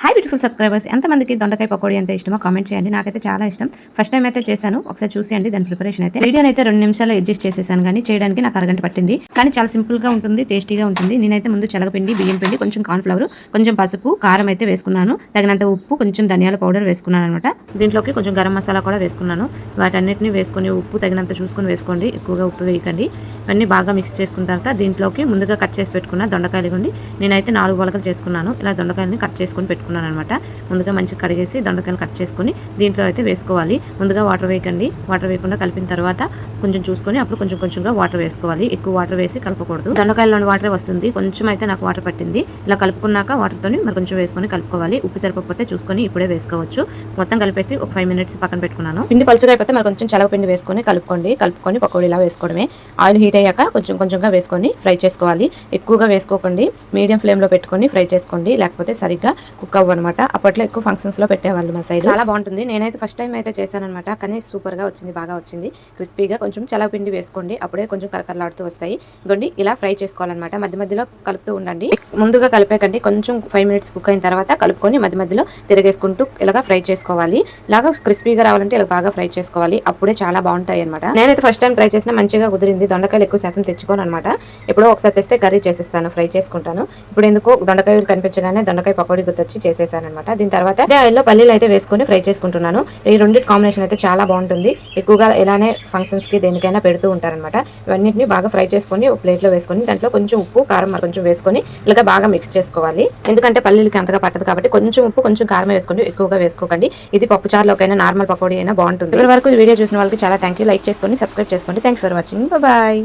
Hi beautiful subscribers, ఎంతమందికి దొండకాయ పకోడీ అంటే ఇష్టమో కామెంట్ చేయండి. నాకైతే చాలా ఇష్టం. ఫస్ట్ టైం అయితే చేశాను, ఒకసారి చూసేయండి దాని ప్రిపరేషన్ అయితే. వీడియోని అయితే 2 నిమిషాల్లో అడ్జస్ట్ చేసేసాను, కానీ చేయడానికి నాకు అరగంట పట్టింది. కానీ చాలా సింపుల్ గా ఉంటుంది, టేస్టీగా ఉంటుంది. నేనైతే ముందు శనగపిండి, బియ్యం పిండి, కొంచెం కార్న్ఫ్లవర్, కొంచెం పసుపు, కారం అయితే వేసుకున్నాను. తగినంత ఉప్పు, కొంచెం ధనియాల పౌడర్ వేసుకున్నాను అనమాట. దీంట్లోకి కొంచెం గరం మసాలా కూడా వేసుకున్నాను. వాటన్నిటిని వేసుకొని ఉప్పు తగినంత చూసుకొని వేసుకోండి, ఎక్కువగా ఉప్పు వేయకండి. ఇవన్నీ బాగా మిక్స్ చేసుకున్న తర్వాత దీంట్లోకి ముందుగా కట్ చేసి పెట్టుకున్న దొండకాయలు ఇవ్వండి. నేనైతే 4 మొలకలు చేసుకున్నాను. ఇలా దొండకాయలని కట్ చేసుకొని పెట్టుకున్నాను అనమాట. ముందుగా మంచిగా కడిగేసి దొండకాయలు కట్ చేసుకొని దీంట్లో అయితే వేసుకోవాలి. ముందుగా వాటర్ వేయకండి, వాటర్ వేయకుండా కలిపిన తర్వాత కొంచెం చూసుకొని అప్పుడు కొంచెం కొంచెంగా వాటర్ వేసుకోవాలి. ఎక్కువ వాటర్ వేసి కలపకూడదు. దొండకాయల్లోని వాటర్ వస్తుంది, కొంచెం అయితే నాకు వాటర్ పట్టింది. ఇలా కలుపుకున్నాక వాటర్తోని మరి కొంచెం వేసుకొని కలుపుకోవాలి. ఉప్పు సరిపోతే చూసుకొని ఇప్పుడే వేసుకోవచ్చు. మొత్తం కలిపేసి ఒక 5 మినిట్స్ పక్కన పెట్టుకున్నాను. పిండి పలుచగా అయిపోతే మరి కొంచెం శనగపిండి వేసుకొని కలుపుకొని పకోడీలా వేసుకోవడమే. ఆయిల్ హీట్ అయ్యాక కొంచెం కొంచెంగా వేసుకొని ఫ్రై చేసుకోవాలి. ఎక్కువగా వేసుకోకండి, మీడియం ఫ్లేమ్ లో పెట్టుకొని ఫ్రై చేసుకోండి, లేకపోతే సరిగ్గా కుక్ అవ్వనమాట. అప్పట్లో ఎక్కువ ఫంక్షన్స్ లో పెట్టేవాళ్ళు మా సైడ్. చాలా బాగుంటుంది. నేనైతే ఫస్ట్ టైం అయితే చేశాను అనమాట, కానీ సూపర్ గా వచ్చింది, బాగా వచ్చింది. క్రిస్పీగా కొంచెం శనగపిండి వేసుకోండి, అప్పుడే కొంచెం కరకరలాడుతూ వస్తాయి. గొండి ఇలా ఫ్రై చేసుకోవాలన్నమాట. మధ్య మధ్యలో కలుపుతూ ఉండండి. ముందుగా కలిపేకండి, కొంచెం 5 మినిట్స్ కుక్ అయిన తర్వాత కలుపుకొని మధ్య మధ్యలో తిరిగేసుకుంటూ ఇలాగా ఫ్రై చేసుకోవాలి. ఇలాగా క్రిస్పీగా రావాలంటే ఇలా బాగా ఫ్రై చేసుకోవాలి, అప్పుడే చాలా బాగుంటాయి అనమాట. నేనైతే ఫస్ట్ టైం ట్రై చేసిన మంచిగా కుదిరింది. దొండకాయలు ఎక్కువ శాతం తెచ్చుకోను అనమాట, ఎప్పుడో ఒకసారి తెస్తే కర్రీ చేసేస్తాను, ఫ్రై చేసుకుంటాను. ఇప్పుడు ఎందుకో దొండకాయలు కనిపించగానే దొండకాయ పకోడీ గుర్తొచ్చి చేసేసాను అనమాట. దీని తర్వాత అదే ఆయిల్లో పల్లీలు అయితే వేసుకొని ఫ్రై చేసుకుంటున్నాను. ఈ రెండింటి కాంబినేషన్ అయితే చాలా బాగుంటుంది. ఎక్కువగా ఇలానే ఫంక్షన్స్ కి దేనికైనా పెడుతూ ఉంటారనమాట. ఇవన్నిటిని బాగా ఫ్రై చేసుకొని ఒక ప్లేట్ లో వేసుకొని దాంట్లో కొంచెం ఉప్పు కారం మరి కొంచెం వేసుకొని ఇలాగా బాగా మిక్స్ చేసుకోవాలి. ఎందుకంటే పల్లీలకి అంతగా పట్టదు కాబట్టి కొంచెం ఉప్పు కొంచెం కారం వేసుకోండి, ఎక్కువగా వేసుకోకండి. ఇది పప్పుచారులోకైనా నార్మల్ పకోడీ అయినా బాగుంటుంది. ఇప్పటి వరకు ఈ వీడియో చూసిన వాళ్ళకి చాలా థ్యాంక్ యూ. లైక్ చేసుకోండి, సబ్స్క్రైబ్ చేసుకోండి. Thank for watching. బాయ్.